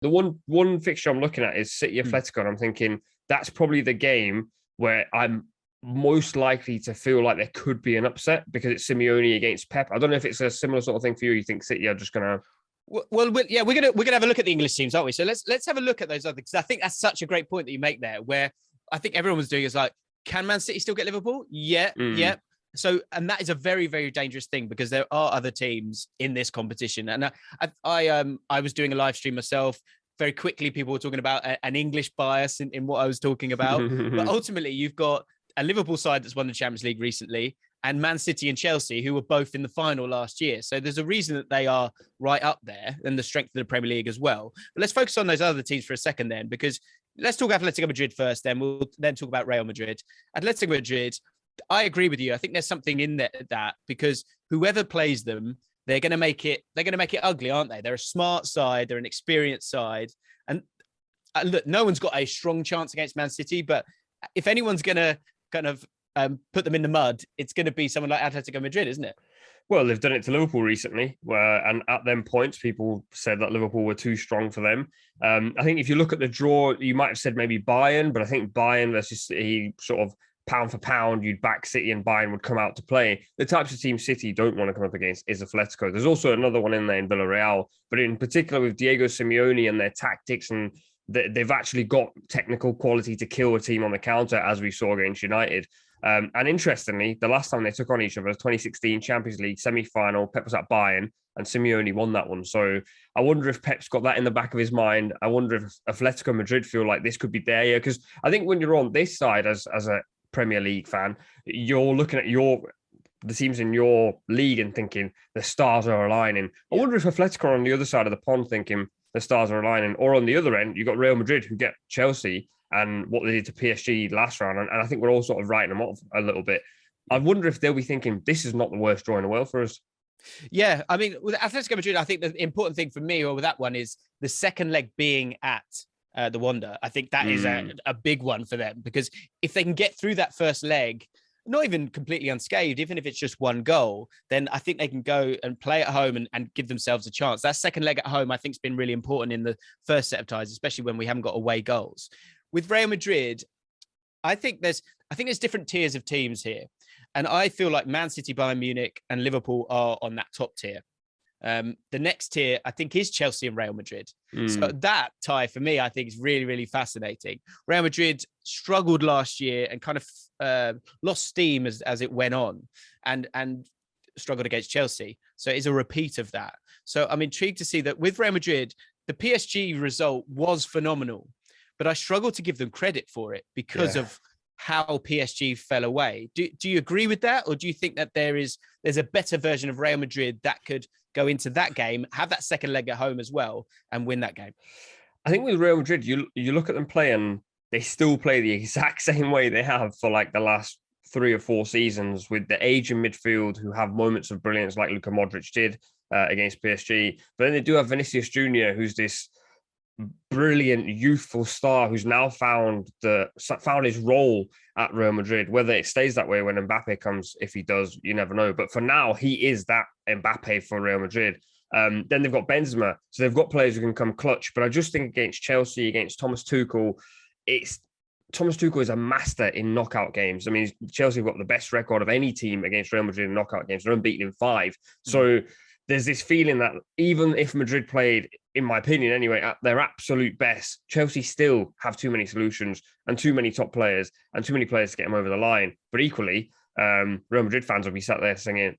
The one fixture I'm looking at is City Atletico, and I'm thinking that's probably the game where I'm most likely to feel like there could be an upset because it's Simeone against Pep. I don't know if it's a similar sort of thing for you. You think City are just gonna? Well, yeah, we're gonna have a look at the English teams, aren't we? So let's have a look at those other, because I think that's such a great point that you make there, where I think everyone was doing is like, can Man City still get Liverpool? Yeah, yeah. So, and that is a very, very dangerous thing because there are other teams in this competition. And I was doing a live stream myself. Very quickly, people were talking about an English bias in what I was talking about. But ultimately, you've got a Liverpool side that's won the Champions League recently, and Man City and Chelsea, who were both in the final last year. So there's a reason that they are right up there, and the strength of the Premier League as well. But let's focus on those other teams for a second then, because let's talk Atletico Madrid first, then we'll then talk about Real Madrid. Atletico Madrid, I agree with you. I think there's something in that because whoever plays them, they're going to make it ugly, aren't they? They're a smart side, they're an experienced side. And look, no one's got a strong chance against Man City, but if anyone's going to kind of put them in the mud, it's going to be someone like Atletico Madrid, isn't it? Well, they've done it to Liverpool recently, and at them points, people said that Liverpool were too strong for them. I think if you look at the draw, you might have said maybe Bayern, but I think Bayern versus City, sort of pound for pound, you'd back City and Bayern would come out to play. The types of teams City don't want to come up against is Atletico. There's also another one in there in Villarreal, but in particular with Diego Simeone and their tactics, and they've actually got technical quality to kill a team on the counter, as we saw against United. And interestingly, the last time they took on each other was 2016 Champions League semi-final. Pep was at Bayern and Simeone won that one. So I wonder if Pep's got that in the back of his mind. I wonder if Atletico Madrid feel like this could be their year. Because I think when you're on this side as a Premier League fan, you're looking at the teams in your league and thinking the stars are aligning. I wonder if Atletico are on the other side of the pond thinking the stars are aligning. Or on the other end, you've got Real Madrid who get Chelsea and what they did to PSG last round. And I think we're all sort of writing them off a little bit. I wonder if they'll be thinking, this is not the worst draw in the world for us. Yeah, I mean, with Atletico Madrid, I think the important thing for me with that one is the second leg being at the Wanda. I think that is a big one for them, because if they can get through that first leg, not even completely unscathed, even if it's just one goal, then I think they can go and play at home and give themselves a chance. That second leg at home, I think, has been really important in the first set of ties, especially when we haven't got away goals. With Real Madrid, I think there's different tiers of teams here. And I feel like Man City, Bayern Munich, and Liverpool are on that top tier. The next tier, I think, is Chelsea and Real Madrid. So that tie, for me, I think is really, really fascinating. Real Madrid struggled last year and kind of lost steam as it went on and struggled against Chelsea. So it's a repeat of that. So I'm intrigued to see that with Real Madrid, the PSG result was phenomenal, but I struggle to give them credit for it because of how PSG fell away. Do you agree with that? Or do you think that there's a better version of Real Madrid that could go into that game, have that second leg at home as well, and win that game? I think with Real Madrid, you look at them play and they still play the exact same way they have for like the last 3 or 4 seasons, with the age in midfield who have moments of brilliance like Luka Modric did against PSG. But then they do have Vinicius Jr., who's this brilliant youthful star who's now found his role at Real Madrid. Whether it stays that way when Mbappe comes, if he does, you never know. But for now, he is that Mbappe for Real Madrid. Then they've got Benzema, so they've got players who can come clutch. But I just think against Chelsea, against Thomas Tuchel, Thomas Tuchel is a master in knockout games. I mean, Chelsea have got the best record of any team against Real Madrid in knockout games. They're unbeaten in 5. So there's this feeling that even if Madrid played, in my opinion anyway, at their absolute best, Chelsea still have too many solutions and too many top players and too many players to get them over the line. But equally, Real Madrid fans will be sat there saying,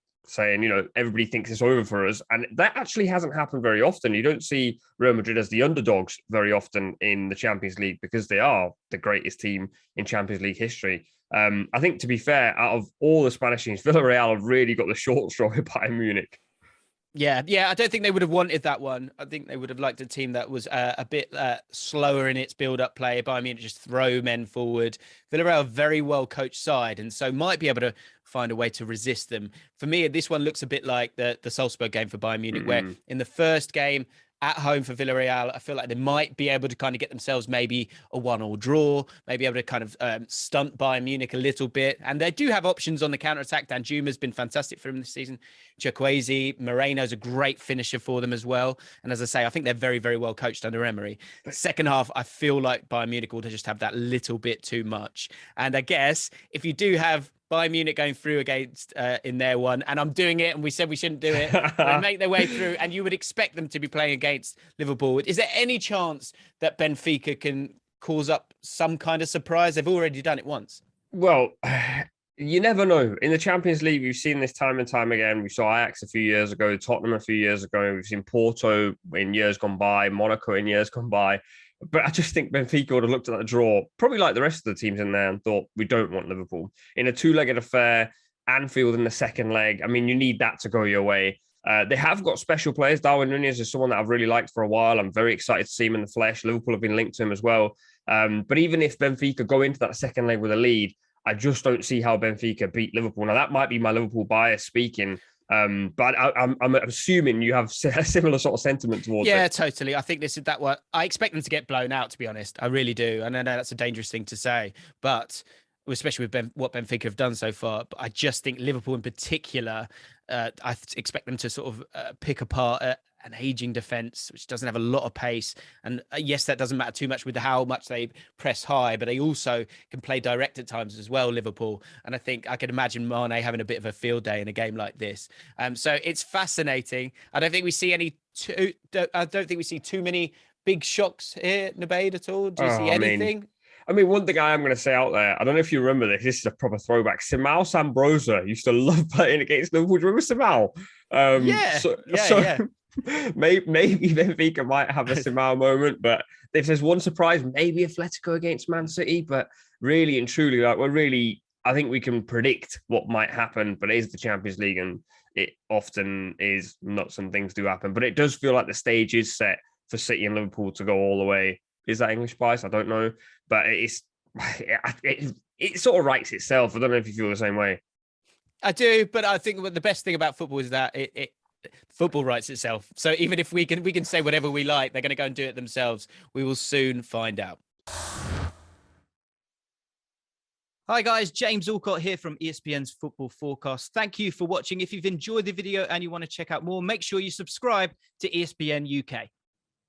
everybody thinks it's over for us. And that actually hasn't happened very often. You don't see Real Madrid as the underdogs very often in the Champions League because they are the greatest team in Champions League history. I think, to be fair, out of all the Spanish teams, Villarreal have really got the short straw with Bayern Munich. Yeah. I don't think they would have wanted that one. I think they would have liked a team that was a bit slower in its build-up play. Bayern Munich just throw men forward. Villarreal, very well coached side, and so might be able to find a way to resist them. For me, this one looks a bit like the Salzburg game for Bayern Munich, where in the first game, at home for Villarreal. I feel like they might be able to kind of get themselves maybe a 1-1 draw, maybe able to kind of stunt Bayern Munich a little bit. And they do have options on the counter-attack. Danjuma's been fantastic for them this season. Chukwueze, Moreno's a great finisher for them as well. And as I say, I think they're very, very well coached under Emery. Second half, I feel like Bayern Munich will just have that little bit too much. And I guess if you do have Bayern Munich going through against in their one, and I'm doing it, and we said we shouldn't do it. They make their way through, and you would expect them to be playing against Liverpool. Is there any chance that Benfica can cause up some kind of surprise? They've already done it once. Well, you never know. In the Champions League, we've seen this time and time again. We saw Ajax a few years ago, Tottenham a few years ago. We've seen Porto in years gone by, Monaco in years gone by. But I just think Benfica would have looked at that draw, probably like the rest of the teams in there, and thought, we don't want Liverpool. In a two-legged affair, Anfield in the second leg, I mean, you need that to go your way. They have got special players. Darwin Nunez is someone that I've really liked for a while. I'm very excited to see him in the flesh. Liverpool have been linked to him as well. But even if Benfica go into that second leg with a lead, I just don't see how Benfica beat Liverpool. Now, that might be my Liverpool bias speaking, but I'm assuming you have a similar sort of sentiment towards it. Yeah, totally. I think this is that one. I expect them to get blown out, to be honest. I really do. And I know that's a dangerous thing to say, but especially with what Benfica have done so far. But I just think Liverpool in particular, I expect them to sort of pick apart an aging defence, which doesn't have a lot of pace. And yes, that doesn't matter too much with how much they press high, but they also can play direct at times as well, Liverpool. And I think I could imagine Mane having a bit of a field day in a game like this. So it's fascinating. I don't think we see too many big shocks here, Nabeed, at all. Do you see anything? I mean, one thing I am going to say out there, I don't know if you remember this. This is a proper throwback. Simao Sambrosa used to love playing against Liverpool. Do you remember Simao? Yeah. Maybe Benfica might have a Simao moment, but if there's one surprise, maybe Atletico against Man City. But really and truly, I think we can predict what might happen. But it is the Champions League, and it often is not. Some things do happen, but it does feel like the stage is set for City and Liverpool to go all the way. Is that English bias? I don't know, but it sort of writes itself. I don't know if you feel the same way. I do, but I think the best thing about football is that football writes itself. So even if we can say whatever we like, they're going to go and do it themselves. We will soon find out. Hi guys, James Alcott here from ESPN's Football Forecast. Thank you for watching. If you've enjoyed the video and you want to check out more, make sure you subscribe to ESPN UK.